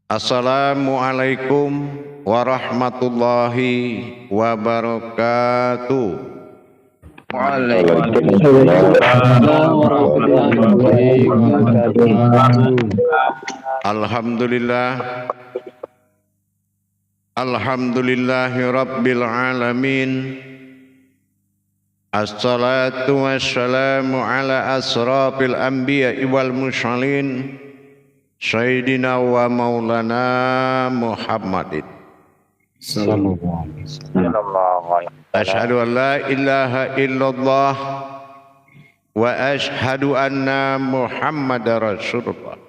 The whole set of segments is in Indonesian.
Assalamualaikum warahmatullahi wabarakatuh. Waalaikumsalam warahmatullahi wabarakatuh. Alhamdulillahi rabbil alamin. Assalatu wassalamu ala asrafil anbiya'i wal mursalin Sayyidina wa maulana Muhammadin Sallallahu alaihi wasallam. Asyhadu an la ilaha illallah wa asyhadu anna Muhammadar Rasulullah.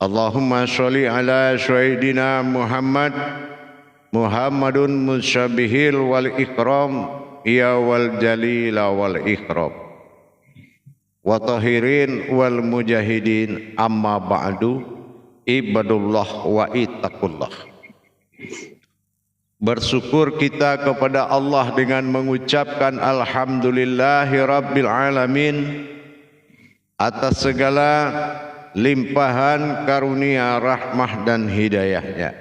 Allahumma sholli ala Sayyidina Muhammadun musyabihil wal ikram ya wal jalila wal ikram wa tahirin wal mujahidin amma ba'du ibadullah wa ittaqullah. Bersyukur kita kepada Allah dengan mengucapkan alhamdulillahi rabbil alamin atas segala limpahan karunia rahmah dan hidayahnya,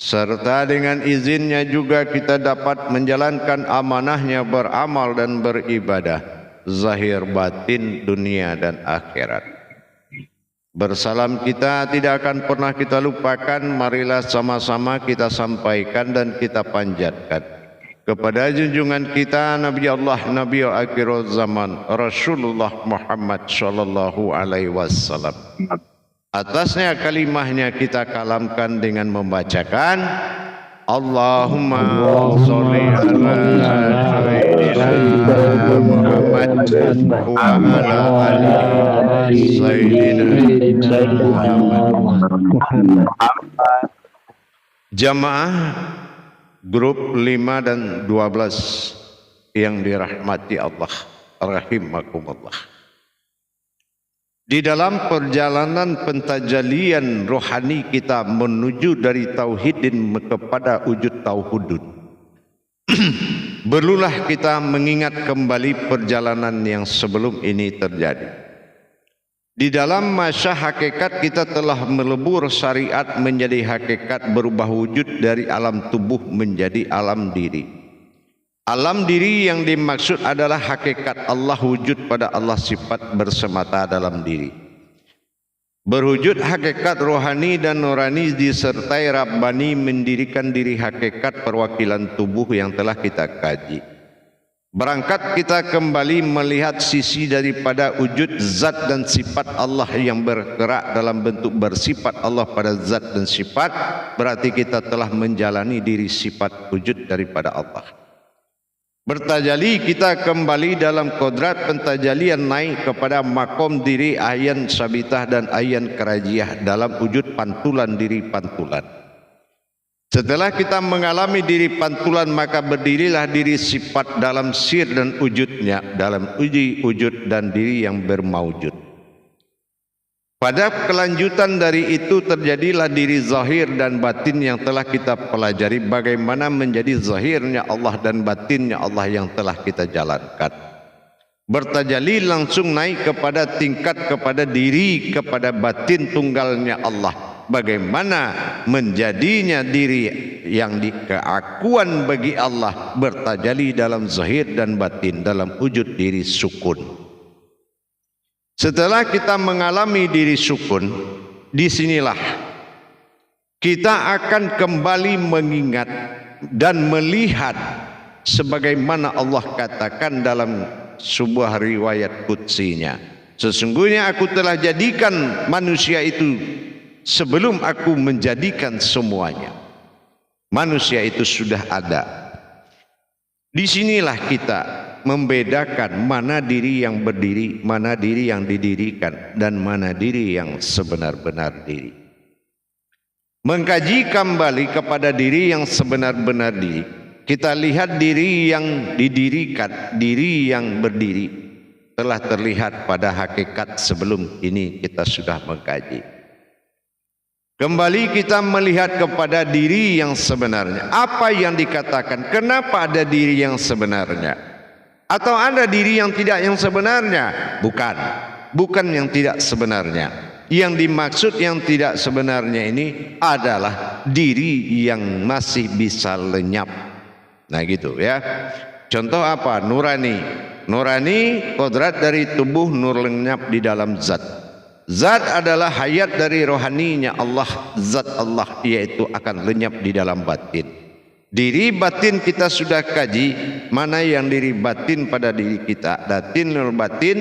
serta dengan izinnya juga kita dapat menjalankan amanahnya beramal dan beribadah zahir batin dunia dan akhirat. Bersalam kita tidak akan pernah kita lupakan, marilah sama-sama kita sampaikan dan kita panjatkan kepada junjungan kita Nabi Allah Nabi akhir zaman Rasulullah Muhammad sallallahu alaihi wasallam. Atasnya kalimahnya kita kalamkan dengan membacakan Allahumma sholli ala sayyidina Muhammad wa ala ali sayyidina Muhammad. Jamaah grup 5 dan 12 yang dirahmati Allah rahimakumullah. Di dalam perjalanan pentajalian rohani kita menuju dari tauhidin kepada wujud tauhudun, perlulah kita mengingat kembali perjalanan yang sebelum ini terjadi. Di dalam masa hakikat kita telah melebur syariat menjadi hakikat, berubah wujud dari alam tubuh menjadi alam diri. Alam diri yang dimaksud adalah hakikat Allah, wujud pada Allah, sifat bersemata dalam diri. Berwujud hakikat rohani dan nurani disertai Rabbani mendirikan diri hakikat perwakilan tubuh yang telah kita kaji. Berangkat kita kembali melihat sisi daripada wujud zat dan sifat Allah yang bergerak dalam bentuk bersifat Allah pada zat dan sifat, berarti kita telah menjalani diri sifat wujud daripada Allah. Bertajali kita kembali dalam kodrat pentajalian naik kepada makom diri ayan sabitah dan ayan kerajiah dalam wujud pantulan diri pantulan. Setelah kita mengalami diri pantulan, maka berdirilah diri sifat dalam sir dan wujudnya, dalam uji wujud dan diri yang bermaujud. Pada kelanjutan dari itu terjadilah diri zahir dan batin yang telah kita pelajari, bagaimana menjadi zahirnya Allah dan batinnya Allah yang telah kita jalankan. Bertajali langsung naik kepada tingkat kepada diri, kepada batin tunggalnya Allah. Bagaimana menjadinya diri yang keakuan bagi Allah, bertajali dalam zahir dan batin dalam wujud diri sukun. Setelah kita mengalami diri sukun, disinilah kita akan kembali mengingat dan melihat sebagaimana Allah katakan dalam sebuah riwayat qudsinya, sesungguhnya aku telah jadikan manusia itu sebelum aku menjadikan semuanya. Manusia itu sudah ada. Disinilah kita membedakan mana diri yang berdiri, mana diri yang didirikan, dan mana diri yang sebenar-benar diri. Mengkaji kembali kepada diri yang sebenar-benar diri, kita lihat diri yang didirikan, diri yang berdiri telah terlihat pada hakikat sebelum ini kita sudah mengkaji. Kembali kita melihat kepada diri yang sebenarnya. Apa yang dikatakan? Kenapa ada diri yang sebenarnya? Atau ada diri yang tidak yang sebenarnya? Bukan yang tidak sebenarnya. Yang dimaksud yang tidak sebenarnya ini adalah diri yang masih bisa lenyap. Nah gitu ya. Contoh apa? Nurani. Nurani kodrat dari tubuh nur lenyap di dalam zat. Zat adalah hayat dari rohaninya Allah, zat Allah, yaitu akan lenyap di dalam batin. Diri batin kita sudah kaji, mana yang diri batin pada diri kita. Batin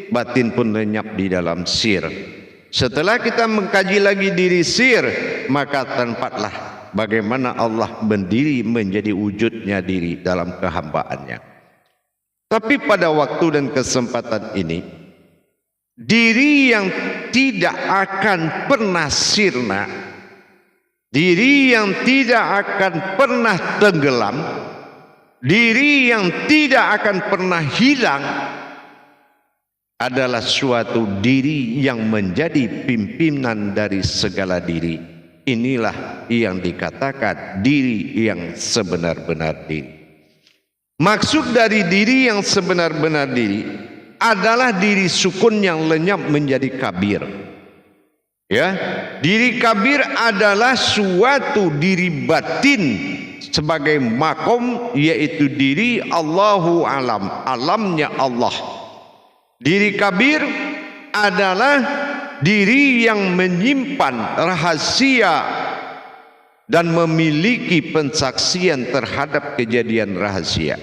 batin pun lenyap di dalam sir. Setelah kita mengkaji lagi diri sir, maka tempatlah bagaimana Allah berdiri menjadi wujudnya diri dalam kehambaannya. Tapi pada waktu dan kesempatan ini, diri yang tidak akan pernah sirna, diri yang tidak akan pernah tenggelam, diri yang tidak akan pernah hilang, adalah suatu diri yang menjadi pimpinan dari segala diri. Inilah yang dikatakan diri yang sebenar-benar diri. Maksud dari diri yang sebenar-benar diri adalah diri sukun yang lenyap menjadi kabir. Ya, diri kabir adalah suatu diri batin sebagai makom, yaitu diri Allahu alam, alamnya Allah. Diri kabir adalah diri yang menyimpan rahasia dan memiliki pensaksian terhadap kejadian rahasia.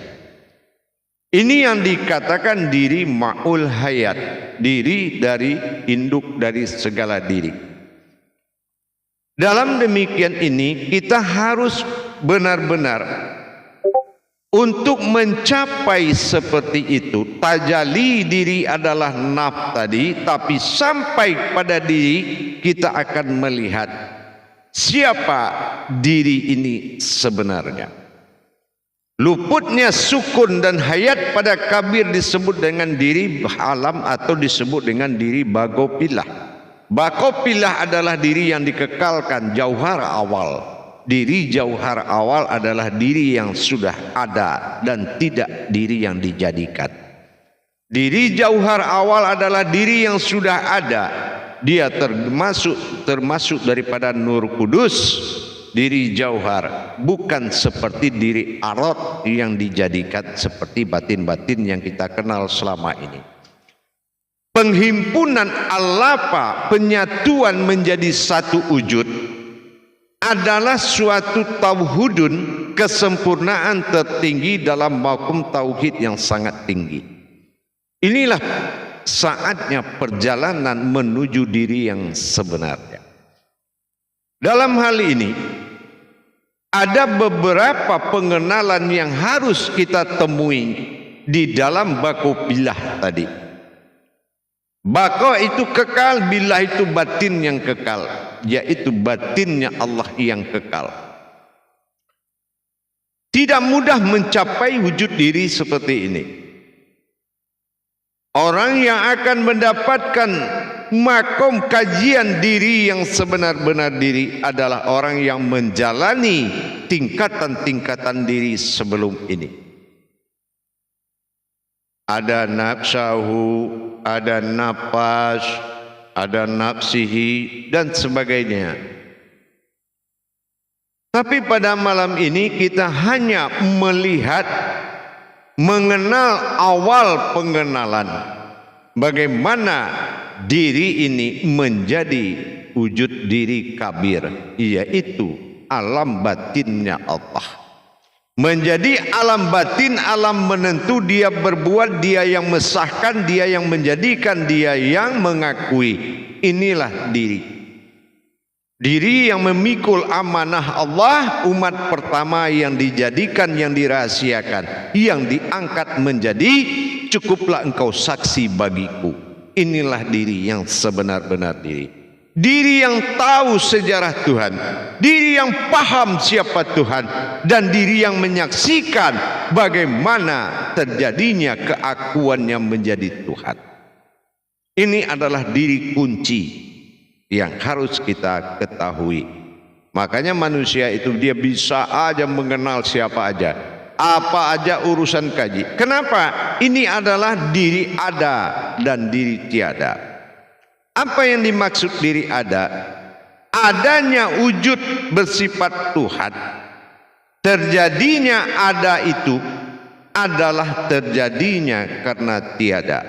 Ini yang dikatakan diri ma'ul hayat, diri dari induk dari segala diri. Dalam demikian ini kita harus benar-benar untuk mencapai seperti itu. Tajalli diri adalah naf tadi, tapi sampai pada diri kita akan melihat siapa diri ini sebenarnya. Luputnya sukun dan hayat pada kabir disebut dengan diri alam atau disebut dengan diri bagopilah. Bagopilah adalah diri yang dikekalkan, jauhar awal. Diri jauhar awal adalah diri yang sudah ada dan tidak diri yang dijadikan. Diri jauhar awal adalah diri yang sudah ada. Dia termasuk daripada Nur Kudus. Diri jauhar, bukan seperti diri arad yang dijadikan seperti batin-batin yang kita kenal selama ini. Penghimpunan al-lapa, penyatuan menjadi satu wujud, adalah suatu tauhidun, kesempurnaan tertinggi dalam makom tauhid yang sangat tinggi. Inilah saatnya perjalanan menuju diri yang sebenarnya. Dalam hal ini ada beberapa pengenalan yang harus kita temui di dalam bako bilah tadi. Bako itu kekal, bilah itu batin yang kekal, yaitu batinnya Allah yang kekal. Tidak mudah mencapai wujud diri seperti ini. Orang yang akan mendapatkan makom kajian diri yang sebenar-benar diri adalah orang yang menjalani tingkatan-tingkatan diri sebelum ini. Ada nafsahu, ada nafas, ada nafsihi dan sebagainya. Tapi pada malam ini kita hanya melihat, mengenal awal pengenalan bagaimana diri ini menjadi wujud diri kabir, yaitu alam batinnya Allah. Menjadi alam batin, alam menentu, dia berbuat, dia yang mesahkan, dia yang menjadikan, dia yang mengakui. Inilah diri. Diri yang memikul amanah Allah, umat pertama yang dijadikan, yang dirahasiakan, yang diangkat menjadi cukuplah engkau saksi bagiku. Inilah diri yang sebenar-benar diri. Diri yang tahu sejarah Tuhan, diri yang paham siapa Tuhan, dan diri yang menyaksikan bagaimana terjadinya keakuannya menjadi Tuhan. Ini adalah diri kunci yang harus kita ketahui. Makanya manusia itu dia bisa aja mengenal siapa aja, apa aja urusan kaji. Kenapa? Ini adalah diri ada dan diri tiada. Apa yang dimaksud diri ada? Adanya wujud bersifat Tuhan. Terjadinya ada itu adalah terjadinya karena tiada.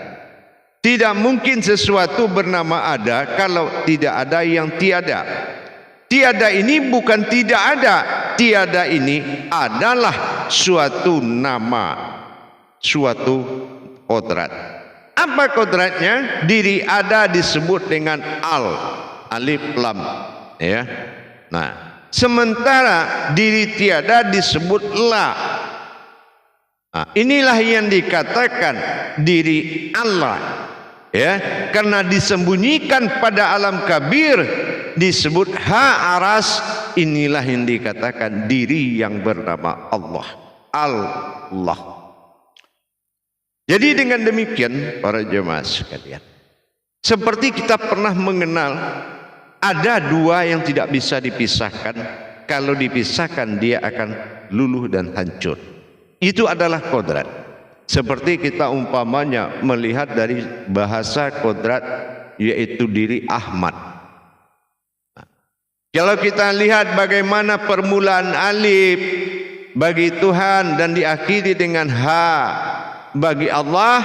Tidak mungkin sesuatu bernama ada kalau tidak ada yang tiada. Tiada ini bukan tidak ada. Tiada ini adalah suatu nama, suatu kodrat. Apa kodratnya? Diri ada disebut dengan alif lam, ya. Nah, sementara diri tiada disebut la. Nah, inilah yang dikatakan diri Allah, ya, karena disembunyikan pada alam kabir disebut ha-aras. Inilah yang dikatakan diri yang bernama Allah. Allah. Jadi dengan demikian para jemaah sekalian, seperti kita pernah mengenal ada dua yang tidak bisa dipisahkan. Kalau dipisahkan dia akan luluh dan hancur. Itu adalah kodrat. Seperti kita umpamanya melihat dari bahasa kodrat, yaitu diri Ahmad. Kalau kita lihat bagaimana permulaan alif bagi Tuhan dan diakhiri dengan ha bagi Allah,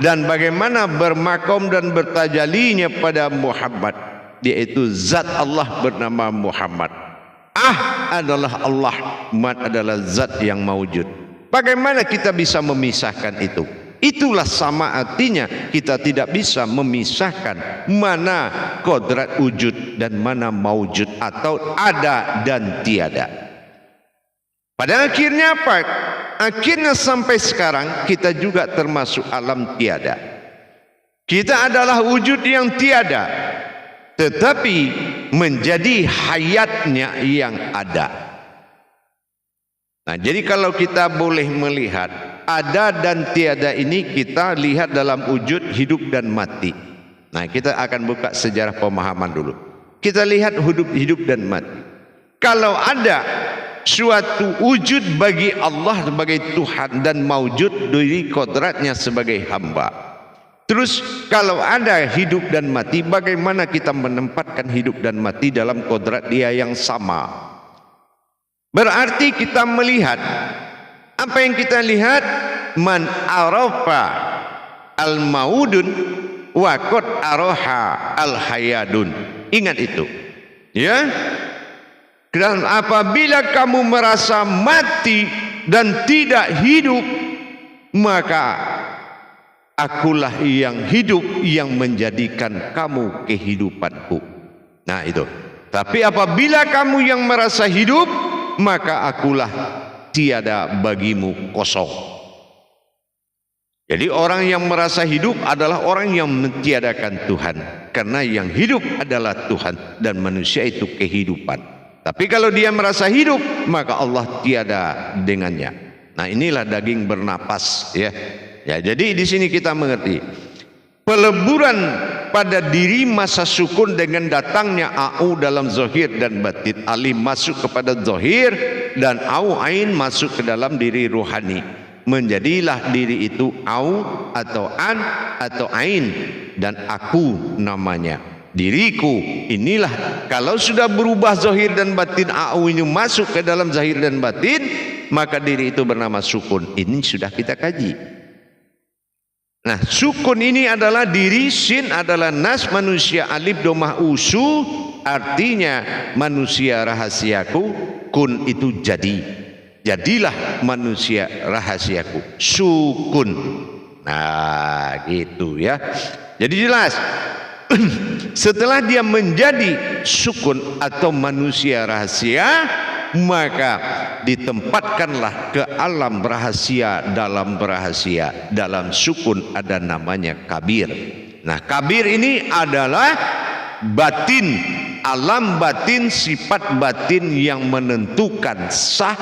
dan bagaimana bermakom dan bertajalinya pada Muhammad, yaitu zat Allah bernama Muhammad. Adalah Allah, Mat adalah zat yang maujud. Bagaimana kita bisa memisahkan itu? Itulah sama artinya kita tidak bisa memisahkan mana kodrat wujud dan mana maujud, atau ada dan tiada. Pada akhirnya apa? Akhirnya sampai sekarang kita juga termasuk alam tiada. Kita adalah wujud yang tiada, tetapi menjadi hayatnya yang ada. Nah, jadi kalau kita boleh melihat ada dan tiada ini, kita lihat dalam wujud hidup dan mati. Nah, kita akan buka sejarah pemahaman dulu. Kita lihat hidup dan mati. Kalau ada suatu wujud bagi Allah sebagai Tuhan dan maujud dari kodratnya sebagai hamba. Terus kalau ada hidup dan mati, bagaimana kita menempatkan hidup dan mati dalam kodrat dia yang sama? Berarti kita melihat, apa yang kita lihat? Man arafa al-maudun wa qad araha al-hayadun. Ingat itu, ya. Dan apabila kamu merasa mati dan tidak hidup, maka akulah yang hidup yang menjadikan kamu kehidupanku. Nah itu. Tapi apabila kamu yang merasa hidup, maka akulah tiada bagimu, kosong. Jadi orang yang merasa hidup adalah orang yang mentiadakan Tuhan, karena yang hidup adalah Tuhan dan manusia itu kehidupan. Tapi kalau dia merasa hidup, maka Allah tiada dengannya. Nah, inilah daging bernapas, ya. Ya, jadi di sini kita mengerti peleburan pada diri masa sukun dengan datangnya au dalam zahir dan batin. Alif masuk kepada zahir dan au ain masuk ke dalam diri rohani. Menjadilah diri itu au atau an atau ain, dan aku namanya. Diriku inilah, kalau sudah berubah zahir dan batin, au ini masuk ke dalam zahir dan batin, maka diri itu bernama sukun. Ini sudah kita kaji. Nah, sukun ini adalah diri, sin adalah nas manusia, alif domah usu artinya manusia rahasiaku, kun itu jadi. Jadilah manusia rahasiaku, sukun. Nah, gitu ya. Jadi jelas. Setelah dia menjadi sukun atau manusia rahasia, maka ditempatkanlah ke alam rahasia dalam rahasia. Dalam sukun ada namanya kabir. Nah, kabir ini adalah batin, alam batin, sifat batin yang menentukan sah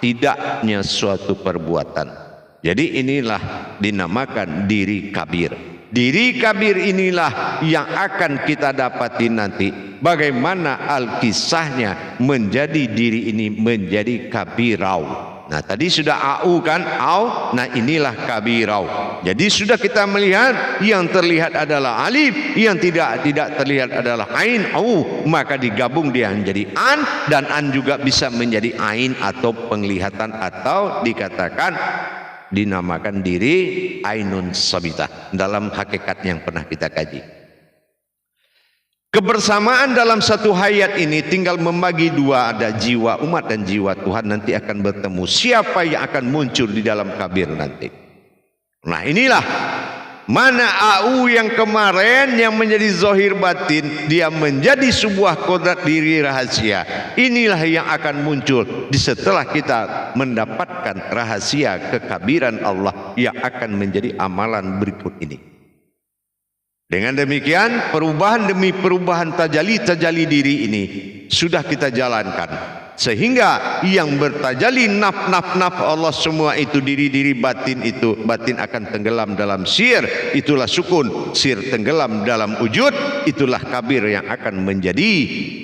tidaknya suatu perbuatan. Jadi inilah dinamakan diri kabir. Diri kabir inilah yang akan kita dapati nanti, bagaimana al-kisahnya menjadi diri ini menjadi kabirau. Nah tadi sudah au kan, au, nah inilah kabirau. Jadi sudah kita melihat yang terlihat adalah alif, yang tidak terlihat adalah ain, au, maka digabung dia menjadi an, dan an juga bisa menjadi ain atau penglihatan, atau dikatakan dinamakan diri ainun sabitah dalam hakikat yang pernah kita kaji. Kebersamaan dalam satu hayat ini tinggal membagi dua, ada jiwa umat dan jiwa Tuhan, nanti akan bertemu. Siapa yang akan muncul di dalam kabir nanti? Nah inilah mana au yang kemarin yang menjadi zahir batin, dia menjadi sebuah kodrat diri rahasia. Inilah yang akan muncul di setelah kita mendapatkan rahasia kekabiran Allah yang akan menjadi amalan berikut ini. Dengan demikian perubahan demi perubahan tajalli diri ini sudah kita jalankan, sehingga yang bertajalli naf Allah semua itu diri batin, itu batin akan tenggelam dalam sir, itulah sukun, sir tenggelam dalam wujud, itulah kabir yang akan menjadi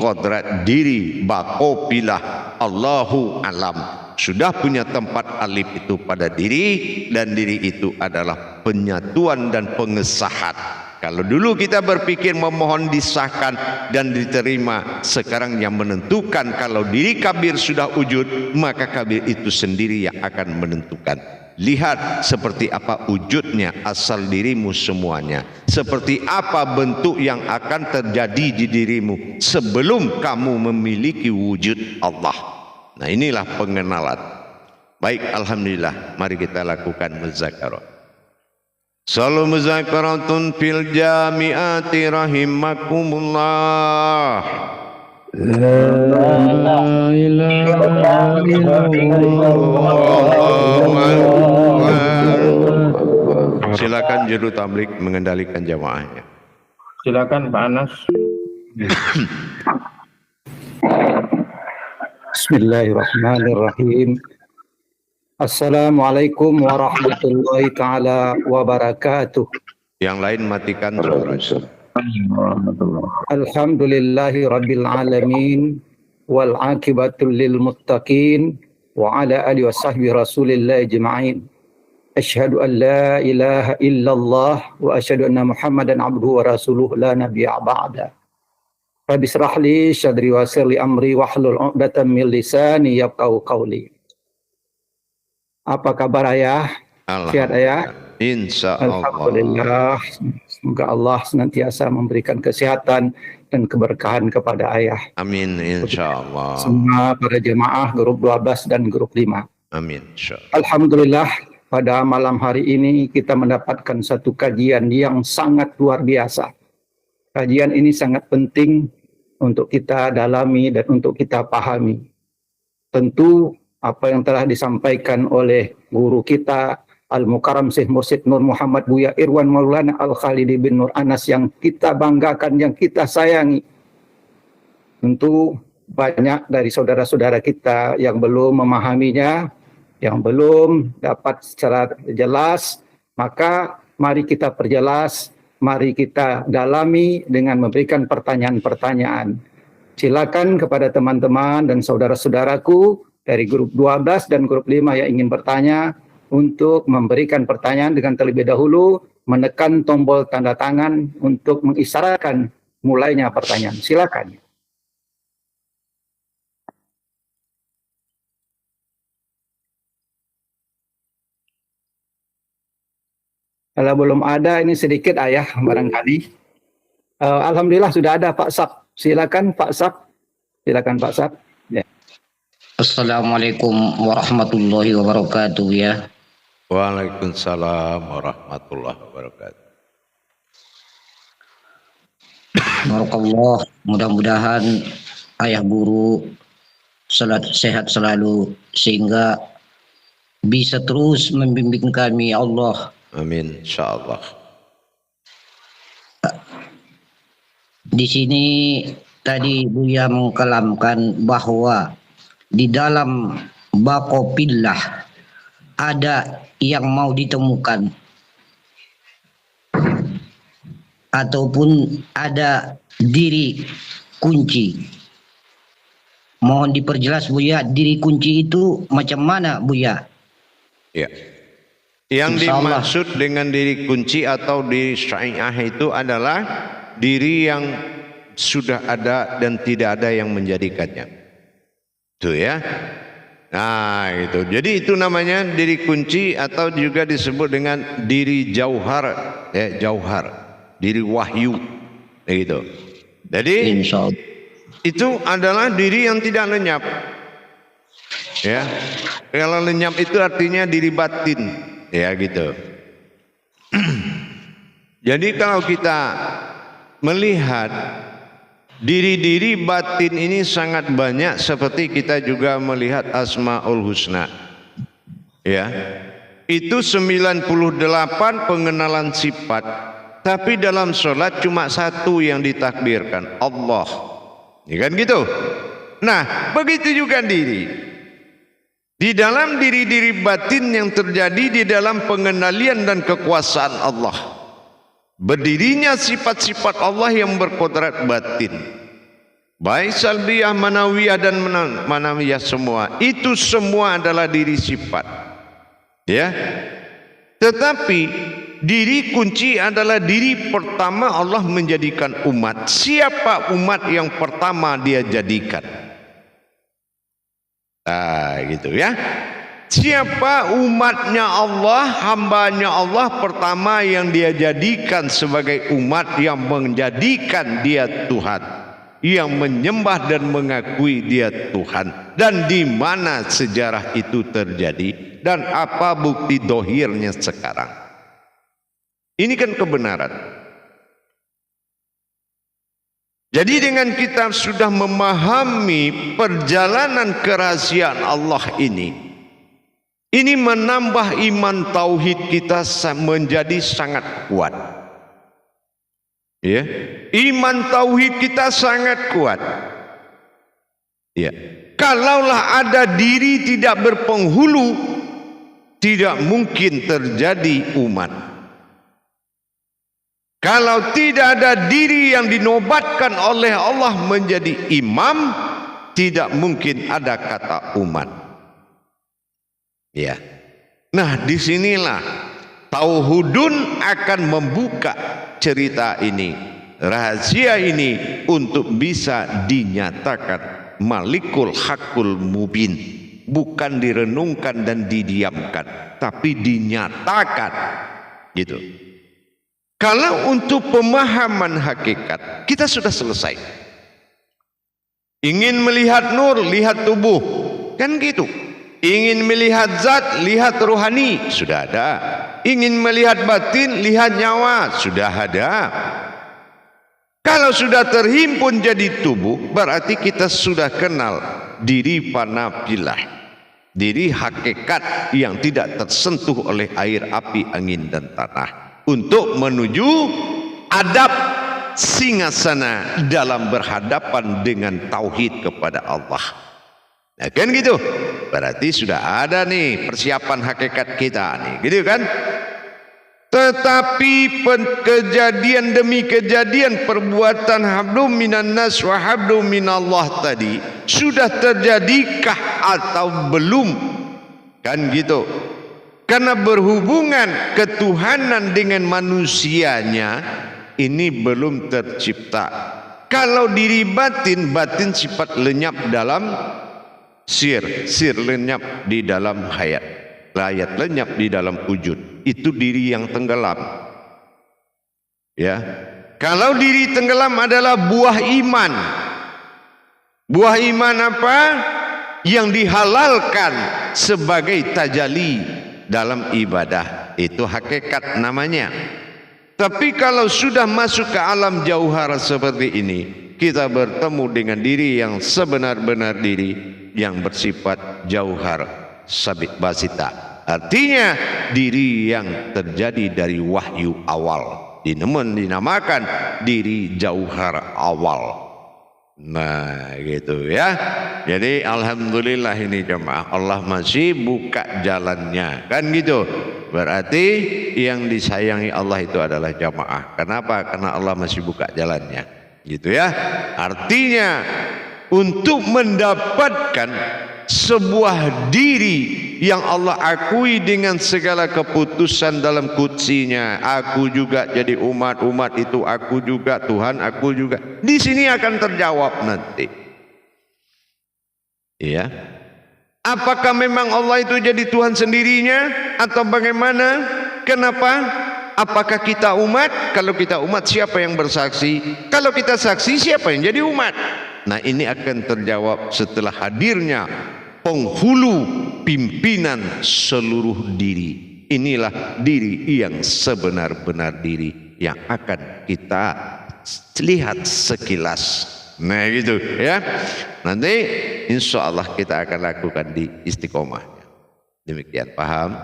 kodrat diri bakopilah Allahu alam. Sudah punya tempat alif itu pada diri, dan diri itu adalah penyatuan dan pengesahan. Kalau dulu kita berpikir memohon disahkan dan diterima, sekarang yang menentukan kalau diri kabir sudah wujud, maka kabir itu sendiri yang akan menentukan. Lihat seperti apa wujudnya asal dirimu semuanya, seperti apa bentuk yang akan terjadi di dirimu sebelum kamu memiliki wujud Allah. Nah inilah pengenalan. Baik, alhamdulillah, mari kita lakukan muzakarah. Salam muzakaratun fil jami'ati rahimakumullah. La ilaha illallah. Silakan juru tablik mengendalikan jamaahnya. Silakan Pak Anas. Bismillahirrahmanirrahim. Assalamualaikum warahmatullahi ta'ala wabarakatuh. Yang lain matikan suara. Alhamdulillahi rabbil alamin, wal akibatul lil muttaqin, wa ala alihi wa sahbihi rasulillahi ajma'in. Asyhadu an la ilaha illallah wa asyhadu anna Muhammadan abduhu wa rasuluhu la nabiyya ba'da. Rabbi shrah li sadri wa yassir li amri wahlul 'uqdatam min lisani yafqahu qawli. Apa kabar ayah? Sehat ayah? Insya Allah. Alhamdulillah. Semoga Allah senantiasa memberikan kesehatan dan keberkahan kepada ayah. Amin insya Allah. Semua para jemaah grup 12 dan grup 5. Amin insya Allah. Alhamdulillah, pada malam hari ini kita mendapatkan satu kajian yang sangat luar biasa. Kajian ini sangat penting untuk kita dalami dan untuk kita pahami. Tentu apa yang telah disampaikan oleh guru kita Al-Mukarram Syekh Mursyid Nur Muhammad Buya Irwan Maulana Al-Khalidi bin Nur Anas yang kita banggakan, yang kita sayangi. Tentu banyak dari saudara-saudara kita yang belum memahaminya, yang belum dapat secara jelas, maka mari kita perjelas, mari kita dalami dengan memberikan pertanyaan-pertanyaan. Silakan kepada teman-teman dan saudara-saudaraku dari grup 12 dan grup 5 yang ingin bertanya, untuk memberikan pertanyaan dengan terlebih dahulu menekan tombol tanda tangan untuk mengisyaratkan mulainya pertanyaan. Silakan. Kalau belum ada, ini sedikit ayah barangkali. Alhamdulillah sudah ada Pak Sap. Silakan Pak Sap. Silakan Pak Sap. Ya. Assalamualaikum warahmatullahi wabarakatuh ya. Waalaikumsalam warahmatullahi wabarakatuh. Barakallah, mudah-mudahan ayah guru sehat selalu sehingga bisa terus membimbing kami ya Allah. Amin insyaallah. Di sini tadi Buya mengkalamkan bahwa di dalam bakopillah ada yang mau ditemukan ataupun ada diri kunci. Mohon diperjelas Buya, diri kunci itu macam mana Buya? Ya. Yang Insya Allah. dimaksud dengan diri kunci atau diri syai'ah itu adalah diri yang sudah ada dan tidak ada yang menjadikannya. Itu ya. Nah itu. Jadi itu namanya diri kunci atau juga disebut dengan diri jauhar. Ya, jauhar. Diri wahyu. Gitu. Jadi Insya Allah. itu adalah diri yang tidak lenyap. Ya. Kalau lenyap itu artinya diri batin. Ya gitu. Jadi kalau kita melihat diri-diri batin ini sangat banyak, seperti kita juga melihat Asmaul Husna. Ya. Itu 98 pengenalan sifat, tapi dalam sholat cuma satu yang ditakbirkan, Allah. Ya kan gitu. Nah, begitu juga diri. Di dalam diri-diri batin yang terjadi di dalam pengenalian dan kekuasaan Allah. Berdirinya sifat-sifat Allah yang berkodrat batin. Baik salbiyah, manawiyah dan manawiyah semua. Itu semua adalah diri sifat. Ya. Tetapi diri kunci adalah diri pertama Allah menjadikan umat. Siapa umat yang pertama dia jadikan? Nah, gitu ya. Siapa umatnya Allah, hambanya Allah pertama yang dia jadikan sebagai umat yang menjadikan dia Tuhan, yang menyembah dan mengakui dia Tuhan. Dan di mana sejarah itu terjadi dan apa bukti dohirnya sekarang? Ini kan kebenaran. Jadi dengan kita sudah memahami perjalanan kerahasiaan Allah ini menambah iman tauhid kita menjadi sangat kuat. Ya, iman tauhid kita sangat kuat. Ya, kalaulah ada diri tidak berpenghulu, tidak mungkin terjadi umat. Kalau tidak ada diri yang dinobatkan oleh Allah menjadi imam, tidak mungkin ada kata umat. Ya. Nah, disinilah Tauhudun akan membuka cerita ini, rahasia ini untuk bisa dinyatakan Malikul Hakul Mubin. Bukan direnungkan dan didiamkan, tapi dinyatakan. Gitu. Kalau untuk pemahaman hakikat, kita sudah selesai. Ingin melihat nur, lihat tubuh. Kan gitu. Ingin melihat zat, lihat rohani. Sudah ada. Ingin melihat batin, lihat nyawa. Sudah ada. Kalau sudah terhimpun jadi tubuh, berarti kita sudah kenal diri panafilah. Diri hakikat yang tidak tersentuh oleh air, api, angin, dan tanah. Untuk menuju adab singgasana dalam berhadapan dengan tauhid kepada Allah. Nah, kan gitu. Berarti sudah ada nih persiapan hakikat kita nih, gitu kan? Tetapi kejadian demi kejadian perbuatan hablum minan nas wa hablum minallah tadi sudah terjadikah atau belum? Kan gitu. Karena berhubungan ketuhanan dengan manusianya ini belum tercipta. Kalau diri batin, batin sifat lenyap dalam sir lenyap di dalam hayat, hayat lenyap di dalam wujud. Itu diri yang tenggelam. Ya. Kalau diri tenggelam adalah buah iman. Buah iman apa? Yang dihalalkan sebagai tajalli dalam ibadah, itu hakikat namanya. Tapi kalau sudah masuk ke alam jauhar seperti ini, kita bertemu dengan diri yang sebenar-benar diri yang bersifat jauhar sabit basita. Artinya diri yang terjadi dari wahyu awal, dinamakan diri jauhar awal. Nah gitu ya. Jadi alhamdulillah ini jemaah, Allah masih buka jalannya, kan gitu. Berarti yang disayangi Allah itu adalah jamaah. Kenapa? Karena Allah masih buka jalannya, gitu ya. Artinya untuk mendapatkan sebuah diri yang Allah akui dengan segala keputusan dalam kutsinya. Aku juga jadi umat, umat itu aku juga, Tuhan aku juga. Di sini akan terjawab nanti. Ya. Apakah memang Allah itu jadi Tuhan sendirinya atau bagaimana? Kenapa? Apakah kita umat? Kalau kita umat, siapa yang bersaksi? Kalau kita saksi, siapa yang jadi umat? Nah, ini akan terjawab setelah hadirnya penghulu pimpinan seluruh diri. Inilah diri yang sebenar-benar diri yang akan kita lihat sekilas. Nah gitu ya. Nanti insya Allah kita akan lakukan di istiqomahnya. Demikian, paham?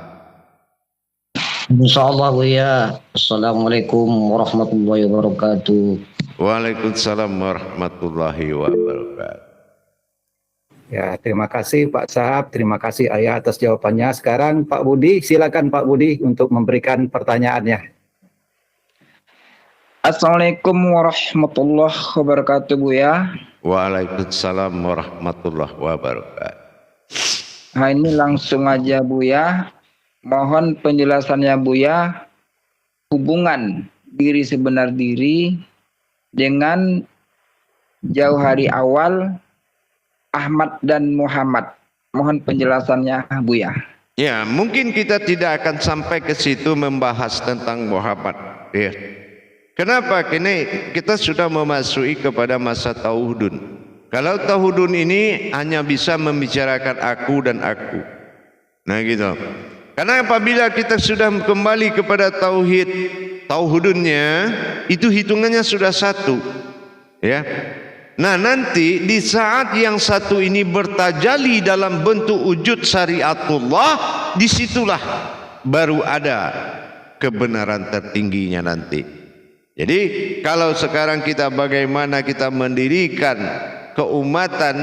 Insyaallah Buya. Assalamualaikum warahmatullahi wabarakatuh. Waalaikumsalam warahmatullahi wabarakatuh. Ya, terima kasih Pak Sahab, terima kasih Ayah atas jawabannya. Sekarang Pak Budi, silakan Pak Budi untuk memberikan pertanyaannya. Assalamualaikum warahmatullahi wabarakatuh Buya. Waalaikumsalam warahmatullahi wabarakatuh. Nah, ini langsung aja Buya. Mohon penjelasannya Buya, hubungan diri sebenar diri dengan jauh hari awal Ahmad dan Muhammad. Mohon penjelasannya Buya. Ya, mungkin kita tidak akan sampai ke situ membahas tentang Muhammad. Ya. Kenapa? Kini kita sudah memasuki kepada masa tauhidun. Kalau tauhidun ini hanya bisa membicarakan aku dan aku. Nah gitu. Karena apabila kita sudah kembali kepada tauhidunnya, itu hitungannya sudah satu. Ya. Nah nanti di saat yang satu ini bertajali dalam bentuk wujud syariatullah, disitulah baru ada kebenaran tertingginya nanti. Jadi kalau sekarang kita bagaimana kita mendirikan keumatan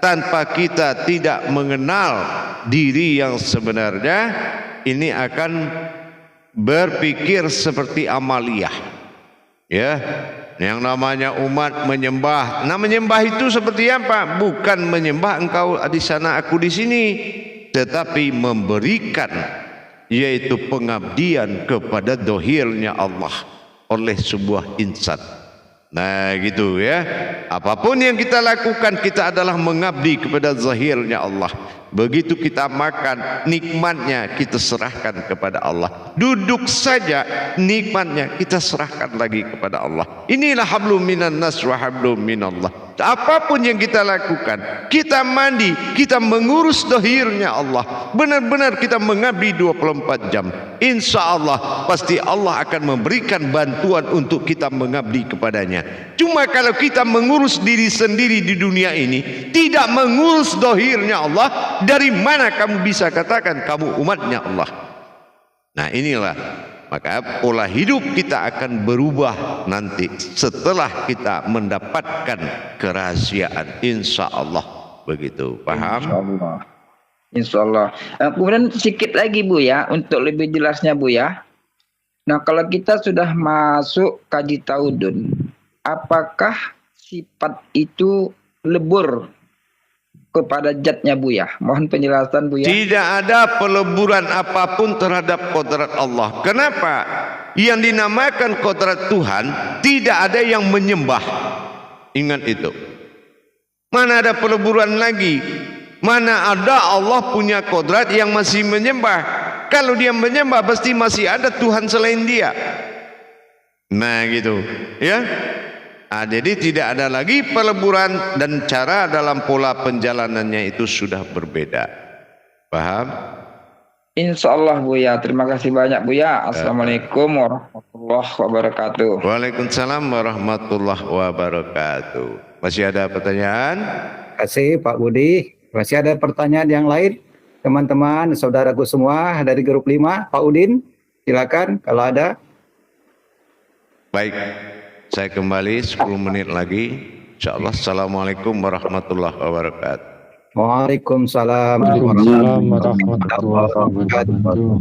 tanpa kita tidak mengenal diri yang sebenarnya, ini akan berpikir seperti amaliyah. Ya. Yang namanya umat menyembah. Nah, menyembah itu seperti apa? Bukan menyembah engkau di sana aku di sini, tetapi memberikan, yaitu pengabdian kepada dohirnya Allah oleh sebuah insan. Nah gitu ya. Apapun yang kita lakukan, kita adalah mengabdi kepada zahirnya Allah. Begitu kita makan, nikmatnya kita serahkan kepada Allah. Duduk saja, nikmatnya kita serahkan lagi kepada Allah. Inilah hablum minan nas wa hablum minallah. Apapun yang kita lakukan, kita mandi, kita mengurus dohirnya Allah. Benar-benar kita mengabdi 24 jam. Insya Allah pasti Allah akan memberikan bantuan untuk kita mengabdi kepadanya. Cuma kalau kita mengurus diri sendiri di dunia ini, tidak mengurus dohirnya Allah, dari mana kamu bisa katakan kamu umatnya Allah? Nah inilah, maka pola hidup kita akan berubah nanti setelah kita mendapatkan kerahasiaan, insya Allah. Begitu, paham? Insya Allah. Kemudian sedikit lagi Bu ya, untuk lebih jelasnya Bu ya. Nah kalau kita sudah masuk kaji taudun, apakah sifat itu lebur kepada zatnya Bu ya? Mohon penjelasan Bu ya. Tidak ada peleburan apapun terhadap kodrat Allah. Kenapa? Yang dinamakan kodrat Tuhan, tidak ada yang menyembah. Ingat itu. Mana ada peleburan lagi? Mana ada Allah punya kodrat yang masih menyembah? Kalau dia menyembah pasti masih ada Tuhan selain dia. Nah gitu ya. Nah, jadi tidak ada lagi peleburan, dan cara dalam pola penjalanannya itu sudah berbeda. Paham? Insya Allah Bu ya. Terima kasih banyak Bu ya. Assalamualaikum warahmatullahi wabarakatuh. Waalaikumsalam warahmatullahi wabarakatuh. Masih ada pertanyaan? Terima kasih Pak Budi. Masih ada pertanyaan yang lain? Teman-teman, saudaraku semua dari grup 5, Pak Udin, silakan kalau ada. Baik, saya kembali 10 menit lagi. InsyaAllah. Assalamualaikum warahmatullahi wabarakatuh. Waalaikumsalam Waalaikumsalam warahmatullahi wabarakatuh.